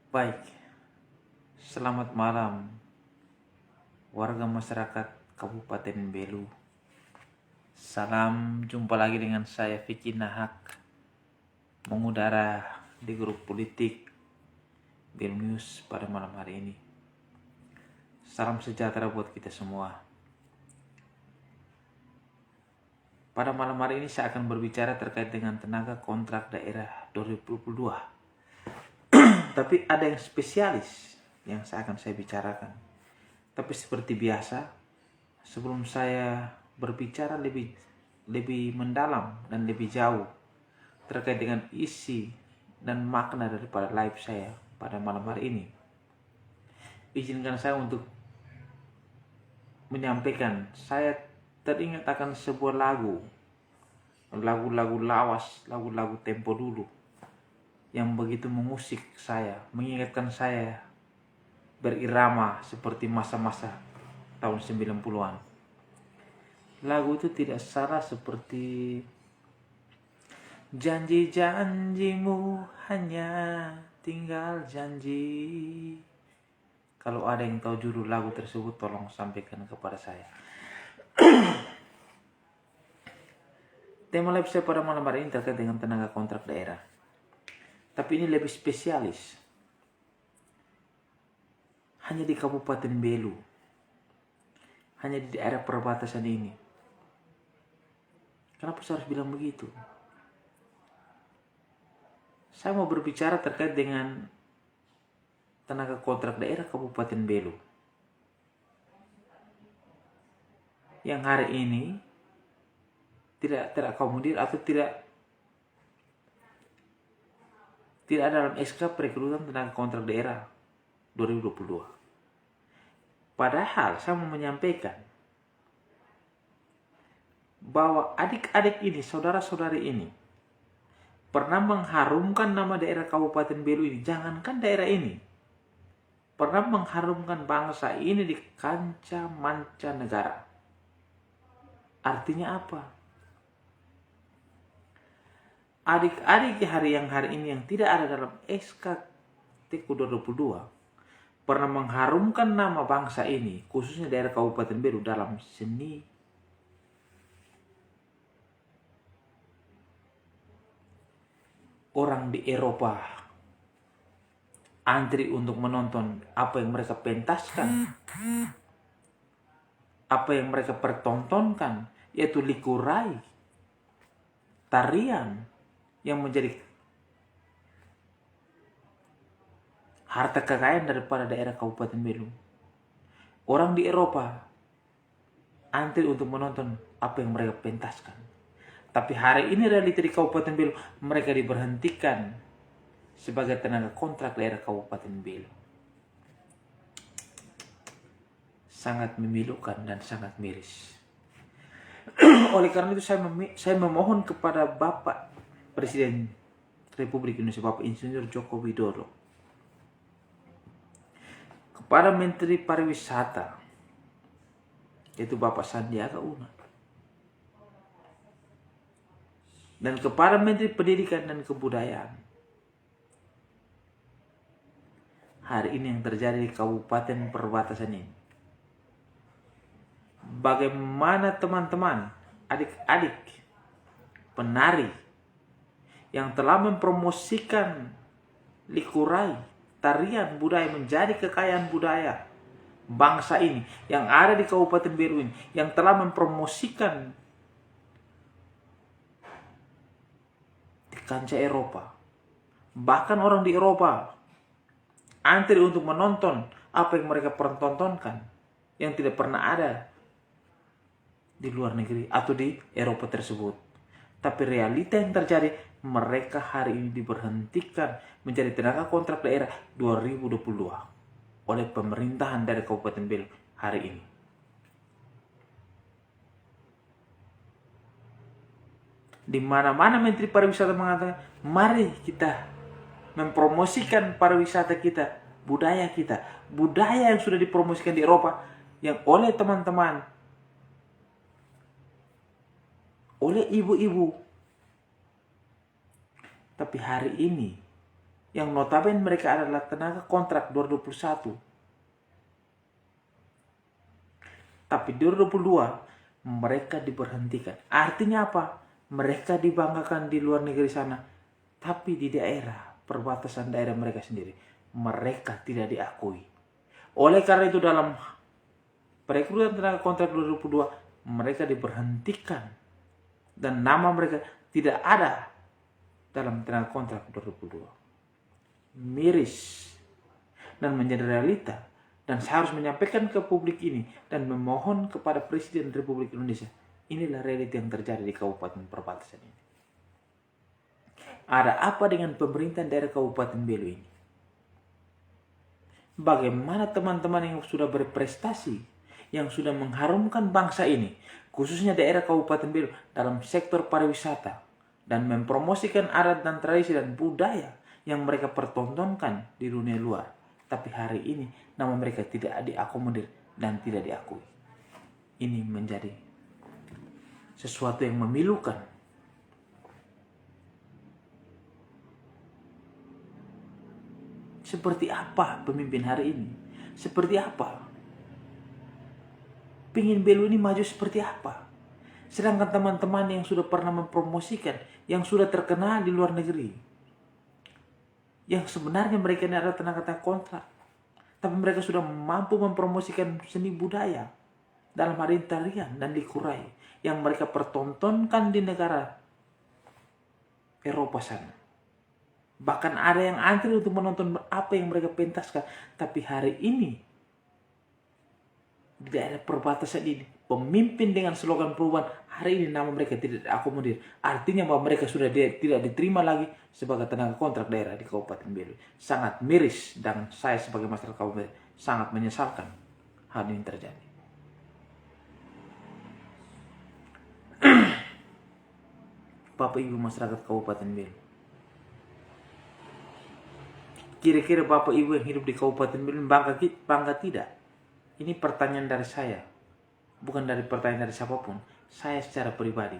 Baik, selamat malam warga masyarakat Kabupaten Belu. Salam jumpa lagi dengan saya Vicky Nahak, mengudara di grup politik Belu News pada malam hari ini. Salam sejahtera buat kita semua. Pada malam hari ini saya akan berbicara terkait dengan tenaga kontrak daerah 2022. Tapi ada yang spesialis yang saya bicarakan. Tapi seperti biasa, sebelum saya berbicara lebih mendalam dan lebih jauh terkait dengan isi dan makna daripada live saya pada malam hari ini, izinkan saya untuk menyampaikan, saya teringat akan sebuah lagu-lagu lawas, lagu-lagu tempo dulu yang begitu mengusik saya, mengingatkan saya berirama seperti masa-masa tahun 90-an. Lagu itu tidak salah seperti janji-janjimu hanya tinggal janji. Kalau ada yang tahu judul lagu tersebut, tolong sampaikan kepada saya. Tema live saya pada malam hari ini terkait dengan tenaga kontrak daerah. Tapi ini lebih spesialis. Hanya di Kabupaten Belu. Hanya di daerah perbatasan ini. Kenapa saya harus bilang begitu? Saya mau berbicara terkait dengan tenaga kontrak daerah Kabupaten Belu. Yang hari ini tidak terakomodir atau tidak dalam SK perekrutan tenaga kontrak daerah 2022. Padahal saya mau menyampaikan bahwa adik-adik ini, saudara-saudari ini pernah mengharumkan nama daerah Kabupaten Belu ini. Jangankan daerah ini, pernah mengharumkan bangsa ini di kancah mancanegara. Artinya apa? Adik-adik hari ini yang tidak ada dalam SK TK 2022 pernah mengharumkan nama bangsa ini, khususnya daerah Kabupaten Belu, dalam seni. Orang di Eropa antri untuk menonton apa yang mereka pentaskan, apa yang mereka pertontonkan, yaitu likurai, tarian yang menjadi harta kekayaan daripada daerah Kabupaten Belu. Orang di Eropa antri untuk menonton apa yang mereka pentaskan. Tapi hari ini realita di Kabupaten Belu, mereka diberhentikan sebagai tenaga kontrak daerah Kabupaten Belu. Sangat memilukan dan sangat miris. Oleh karena itu saya memohon kepada Bapak Presiden Republik Indonesia, Bapak Insinyur Joko Widodo, kepada Menteri Pariwisata, yaitu Bapak Sandiaga Uno, dan kepada Menteri Pendidikan dan Kebudayaan. Hari ini yang terjadi di kabupaten perbatasan ini, bagaimana teman-teman, adik-adik penari yang telah mempromosikan likurai, tarian budaya menjadi kekayaan budaya bangsa ini yang ada di Kabupaten Belu ini, yang telah mempromosikan di kancah Eropa. Bahkan orang di Eropa antri untuk menonton apa yang mereka pertontonkan yang tidak pernah ada di luar negeri atau di Eropa tersebut. Tapi realita yang terjadi, mereka hari ini diberhentikan menjadi tenaga kontrak daerah 2022 oleh pemerintahan dari Kabupaten Belu hari ini. Di mana-mana Menteri Pariwisata mengatakan, mari kita mempromosikan pariwisata kita, budaya yang sudah dipromosikan di Eropa, yang oleh teman-teman, oleh ibu-ibu. Tapi hari ini yang notabene mereka adalah tenaga kontrak 2021. Tapi 2022 mereka diberhentikan. Artinya apa? Mereka dibanggakan di luar negeri sana, tapi di daerah perbatasan daerah mereka sendiri mereka tidak diakui. Oleh karena itu dalam perekrutan tenaga kontrak 2022 mereka diberhentikan dan nama mereka tidak ada dalam tenaga kontrak 2022. Miris dan menjadi realita, dan saya harus menyampaikan ke publik ini dan memohon kepada Presiden Republik Indonesia. Inilah realita yang terjadi di Kabupaten Perbatasan ini. Ada apa dengan pemerintah daerah Kabupaten Belu ini? Bagaimana teman-teman yang sudah berprestasi, yang sudah mengharumkan bangsa ini, khususnya daerah Kabupaten Belu dalam sektor pariwisata, dan mempromosikan adat dan tradisi dan budaya yang mereka pertontonkan di dunia luar. Tapi hari ini nama mereka tidak diakomodir dan tidak diakui. Ini menjadi sesuatu yang memilukan. Seperti apa pemimpin hari ini? Seperti apa? Pingin Belu ini maju seperti apa? Sedangkan teman-teman yang sudah pernah mempromosikan, yang sudah terkenal di luar negeri, yang sebenarnya mereka ini adalah tenaga kontrak, tapi mereka sudah mampu mempromosikan seni budaya dalam hal ini tarian dan likurai yang mereka pertontonkan di negara Eropa sana. Bahkan ada yang antri untuk menonton apa yang mereka pentaskan. Tapi hari ini di daerah perbatasan ini, pemimpin dengan slogan perubahan, hari ini nama mereka tidak diakomodir. Artinya bahwa mereka sudah tidak diterima lagi sebagai tenaga kontrak daerah di Kabupaten Belu. Sangat miris, dan saya sebagai masyarakat Kabupaten sangat menyesalkan hal ini terjadi. Bapak Ibu masyarakat Kabupaten Belu, kira-kira Bapak Ibu yang hidup di Kabupaten Belu bangga tidak? Ini pertanyaan dari saya, bukan dari pertanyaan dari siapapun. Saya secara pribadi,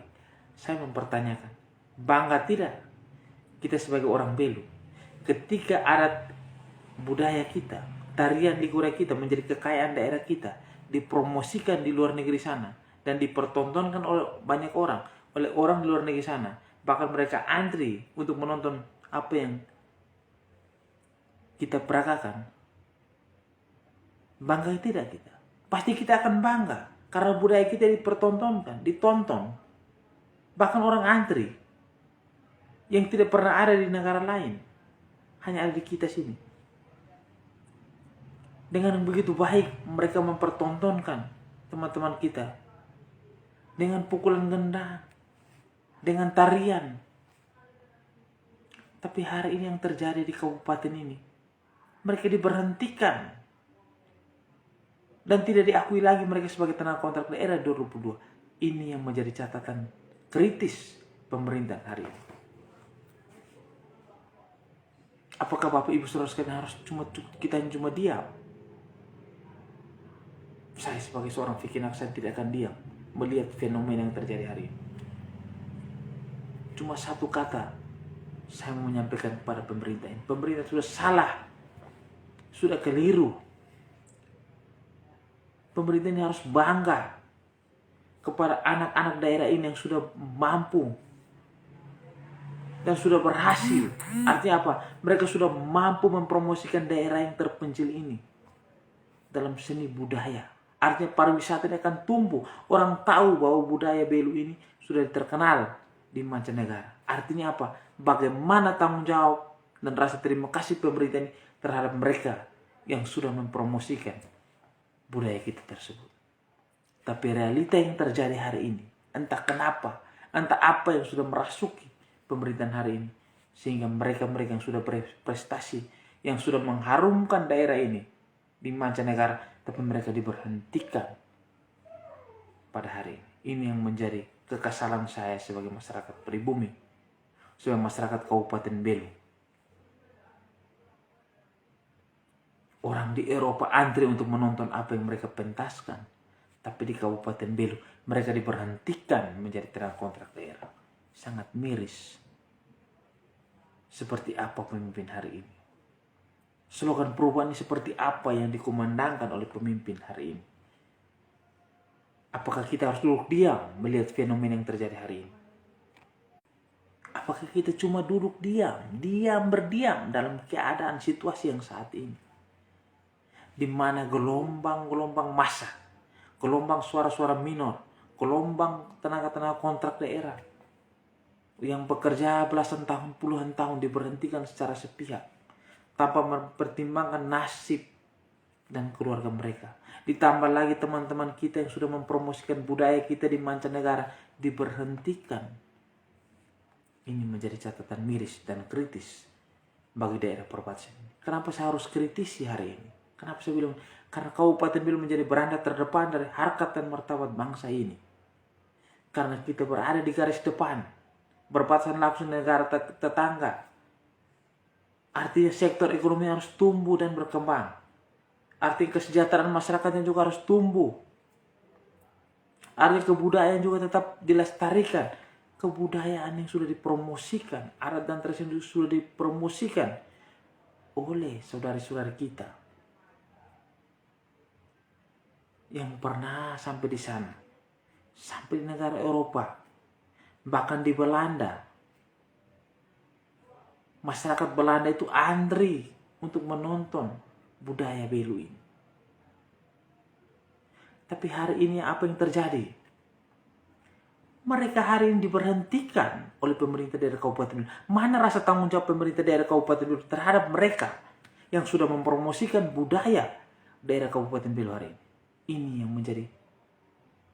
saya mempertanyakan, bangga tidak kita sebagai orang Belu ketika adat budaya kita, tarian likurai kita menjadi kekayaan daerah kita, dipromosikan di luar negeri sana dan dipertontonkan oleh banyak orang, oleh orang di luar negeri sana. Bahkan mereka antri untuk menonton apa yang kita peragakan. Bangga tidak kita? Pasti kita akan bangga karena budaya kita dipertontonkan, ditonton. Bahkan orang antri yang tidak pernah ada di negara lain, hanya ada di kita sini. Dengan begitu baik mereka mempertontonkan teman-teman kita dengan pukulan gendang, dengan tarian. Tapi hari ini yang terjadi di kabupaten ini, mereka diberhentikan dan tidak diakui lagi mereka sebagai tenaga kontrak daerah 2022. Ini yang menjadi catatan kritis pemerintah hari ini. Apakah Bapak Ibu Saudara sekalian harus kita cuma diam? Saya sebagai seorang fikih saya tidak akan diam melihat fenomena yang terjadi hari ini. Cuma satu kata saya mau menyampaikan kepada pemerintah ini. Pemerintah sudah salah, sudah keliru. Pemerintah ini harus bangga kepada anak-anak daerah ini yang sudah mampu dan sudah berhasil. Artinya apa? Mereka sudah mampu mempromosikan daerah yang terpencil ini dalam seni budaya. Artinya pariwisata ini akan tumbuh. Orang tahu bahwa budaya Belu ini sudah terkenal di mancanegara. Artinya apa? Bagaimana tanggung jawab dan rasa terima kasih pemerintah ini terhadap mereka yang sudah mempromosikan budaya kita tersebut. Tapi realita yang terjadi hari ini, entah kenapa, entah apa yang sudah merasuki pemerintahan hari ini, sehingga mereka-mereka yang sudah berprestasi, yang sudah mengharumkan daerah ini di mancanegara, tapi mereka diberhentikan pada hari ini. Ini yang menjadi kekesalan saya sebagai masyarakat pribumi, sebagai masyarakat Kabupaten Belu. Orang di Eropa antri untuk menonton apa yang mereka pentaskan. Tapi di Kabupaten Belu, mereka diberhentikan menjadi tenaga kontrak daerah. Sangat miris. seperti apa pemimpin hari ini. Slogan perubahan ini seperti apa yang dikumandangkan oleh pemimpin hari ini. Apakah kita harus duduk diam melihat fenomena yang terjadi hari ini? Apakah kita cuma duduk berdiam dalam keadaan situasi yang saat ini? Di mana gelombang-gelombang massa, gelombang suara-suara minor, gelombang tenaga-tenaga kontrak daerah yang bekerja belasan tahun, puluhan tahun diberhentikan secara sepihak tanpa mempertimbangkan nasib dan keluarga mereka. Ditambah lagi teman-teman kita yang sudah mempromosikan budaya kita di mancanegara diberhentikan. Ini menjadi catatan miris dan kritis bagi daerah perbatasan. Kenapa saya harus kritisi hari ini? Kenapa saya bilang? Karena Kabupaten Belu menjadi beranda terdepan dari harkat dan martabat bangsa ini. Karena kita berada di garis depan, berbatasan langsung negara tetangga. Artinya sektor ekonomi harus tumbuh dan berkembang. Artinya kesejahteraan masyarakatnya juga harus tumbuh. Artinya kebudayaan juga tetap dilestarikan. Kebudayaan yang sudah dipromosikan, adat dan tradisi sudah dipromosikan oleh saudari-saudari kita yang pernah sampai di sana, sampai di negara Eropa, bahkan di Belanda. Masyarakat Belanda itu antri untuk menonton budaya Belu ini. Tapi hari ini apa yang terjadi? Mereka hari ini diberhentikan oleh pemerintah daerah Kabupaten Belu. Mana rasa tanggung jawab pemerintah daerah Kabupaten Belu terhadap mereka yang sudah mempromosikan budaya daerah Kabupaten Belu hari ini? Ini yang menjadi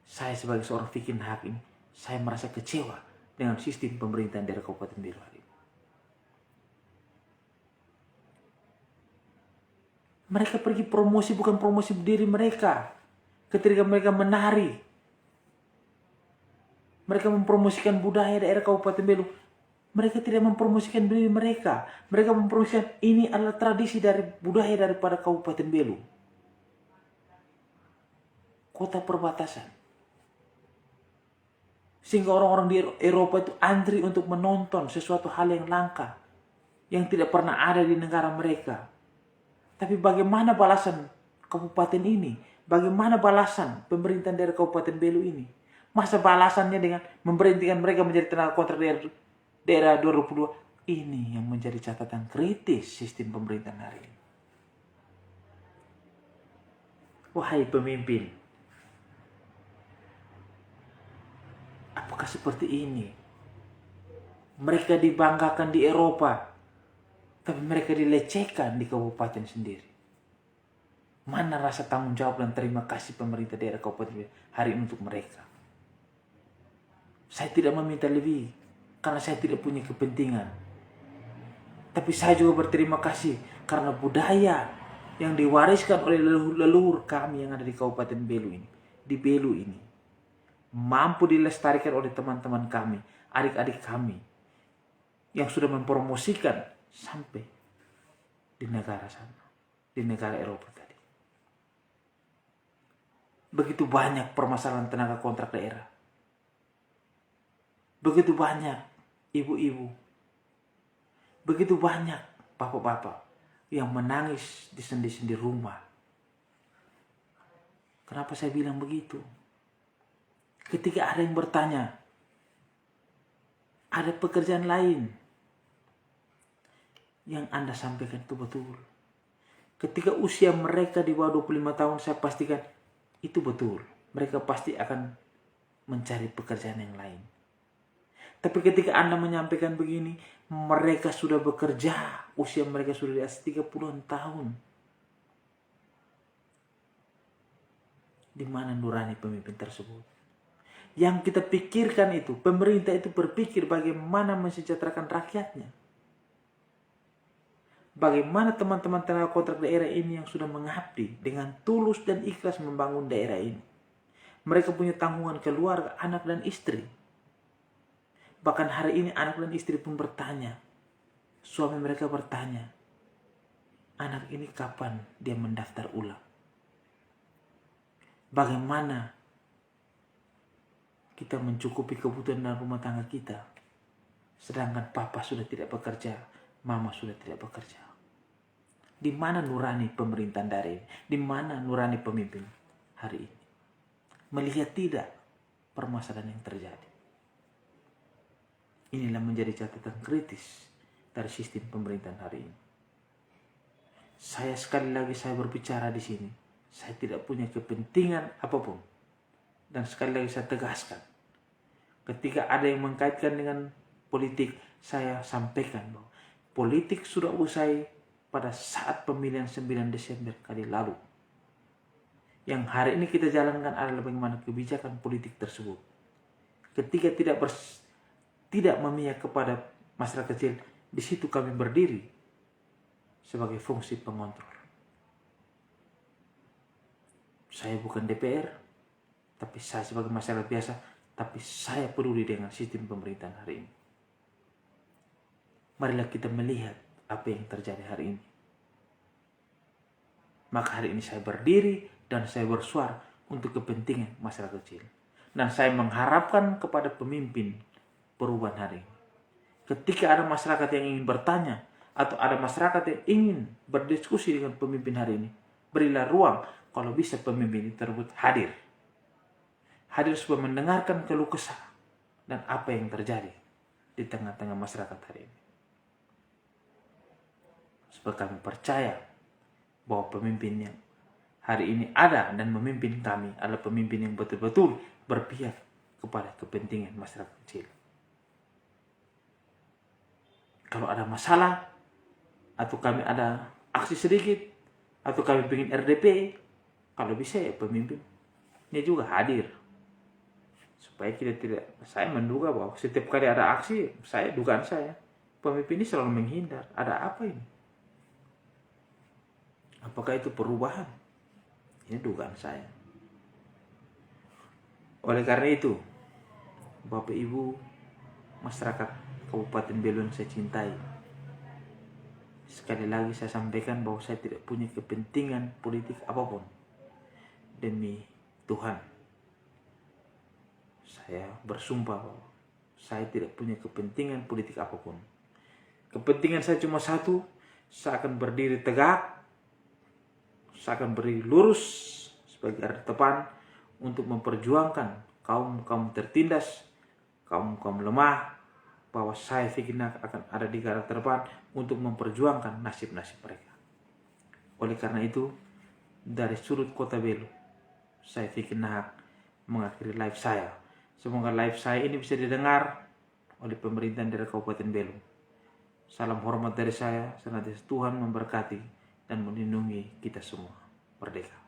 saya sebagai seorang fikih hakim, saya merasa kecewa dengan sistem pemerintahan daerah Kabupaten Belu hari ini. Mereka pergi promosi bukan promosi diri mereka. Ketika mereka menari, mereka mempromosikan budaya daerah Kabupaten Belu. Mereka tidak mempromosikan diri mereka. Mereka mempromosikan ini adalah tradisi dari budaya daripada Kabupaten Belu. Kota perbatasan. Sehingga orang-orang di Eropa itu antri untuk menonton sesuatu hal yang langka. Yang tidak pernah ada di negara mereka. Tapi bagaimana balasan kabupaten ini? Bagaimana balasan pemerintahan daerah Kabupaten Belu ini? Masa balasannya dengan memberhentikan mereka menjadi tenaga kontrak daerah 2022? Ini yang menjadi catatan kritis sistem pemerintahan hari ini. Wahai pemimpin, apakah seperti ini? Mereka dibanggakan di Eropa, tapi mereka dilecehkan di kabupaten sendiri. Mana rasa tanggung jawab dan terima kasih pemerintah daerah Kabupaten hari ini untuk mereka? Saya tidak meminta lebih, karena saya tidak punya kepentingan. Tapi saya juga berterima kasih, karena budaya yang diwariskan oleh leluhur kami yang ada di Kabupaten Belu ini, di Belu ini, mampu dilestarikan oleh teman-teman kami, adik-adik kami, yang sudah mempromosikan sampai di negara sana, di negara Eropa tadi. Begitu banyak permasalahan tenaga kontrak daerah. Begitu banyak ibu-ibu. Begitu banyak bapak-bapak yang menangis di sendi-sendi rumah. Kenapa saya bilang begitu? Ketika ada yang bertanya, ada pekerjaan lain yang Anda sampaikan itu betul. Ketika usia mereka di bawah 25 tahun, saya pastikan itu betul. Mereka pasti akan mencari pekerjaan yang lain. Tapi ketika Anda menyampaikan begini, mereka sudah bekerja, usia mereka sudah di atas 30-an tahun. Di mana nurani pemimpin tersebut? Yang kita pikirkan itu, pemerintah itu berpikir bagaimana mensejahterakan rakyatnya. Bagaimana teman-teman tenaga kontrak daerah ini yang sudah mengabdi dengan tulus dan ikhlas membangun daerah ini. Mereka punya tanggungan keluarga, anak dan istri. Bahkan hari ini anak dan istri pun bertanya. Suami mereka bertanya, anak ini kapan dia mendaftar ulang? Bagaimana kita mencukupi kebutuhan dalam rumah tangga kita, sedangkan papa sudah tidak bekerja, Mama sudah tidak bekerja. Di mana nurani pemerintahan daerah ini? Di mana nurani pemimpin hari ini? Melihat tidak permasalahan yang terjadi. Inilah menjadi catatan kritis dari sistem pemerintahan hari ini. Sekali lagi saya berbicara di sini. Saya tidak punya kepentingan apapun. Dan sekali lagi saya tegaskan. Ketika ada yang mengkaitkan dengan politik, saya sampaikan bahwa politik sudah usai pada saat pemilihan 9 Desember kali lalu. Yang hari ini kita jalankan adalah bagaimana kebijakan politik tersebut. Ketika tidak memihak kepada masyarakat kecil, di situ kami berdiri sebagai fungsi pengontrol. Saya bukan DPR, tapi saya sebagai masyarakat biasa, tapi saya peduli dengan sistem pemerintahan hari ini. Marilah kita melihat apa yang terjadi hari ini. Maka hari ini saya berdiri dan saya bersuara untuk kepentingan masyarakat kecil. Dan saya mengharapkan kepada pemimpin perubahan hari ini. Ketika ada masyarakat yang ingin bertanya, atau ada masyarakat yang ingin berdiskusi dengan pemimpin hari ini, berilah ruang kalau bisa pemimpin tersebut hadir. Hadir supaya mendengarkan keluh kesah dan apa yang terjadi di tengah-tengah masyarakat hari ini. Sebab kami percaya bahwa pemimpin yang hari ini ada dan memimpin kami adalah pemimpin yang betul-betul berpihak kepada kepentingan masyarakat kecil. Kalau ada masalah, atau kami ada aksi sedikit, atau kami ingin RDP, kalau bisa ya pemimpinnya juga hadir. Supaya kita tidak, saya menduga bahwa setiap kali ada aksi, dugaan saya, pemimpin ini selalu menghindar. Ada apa ini? Apakah itu perubahan? Ini dugaan saya. Oleh karena itu, Bapak Ibu, masyarakat Kabupaten Belu yang saya cintai, sekali lagi saya sampaikan bahwa saya tidak punya kepentingan politik apapun. Demi Tuhan, saya bersumpah bahwa saya tidak punya kepentingan politik apapun. Kepentingan saya cuma satu, saya akan berdiri tegak, saya akan berdiri lurus sebagai garda depan untuk memperjuangkan kaum tertindas, kaum lemah, bahwa saya Fikri Nahak akan ada di garda terdepan untuk memperjuangkan nasib-nasib mereka. Oleh karena itu, dari sudut kota Belu, saya Fikri Nahak mengakhiri live saya. Semoga live saya ini bisa didengar oleh pemerintahan daerah Kabupaten Belu. Salam hormat dari saya, senantiasa Tuhan memberkati dan melindungi kita semua. Merdeka.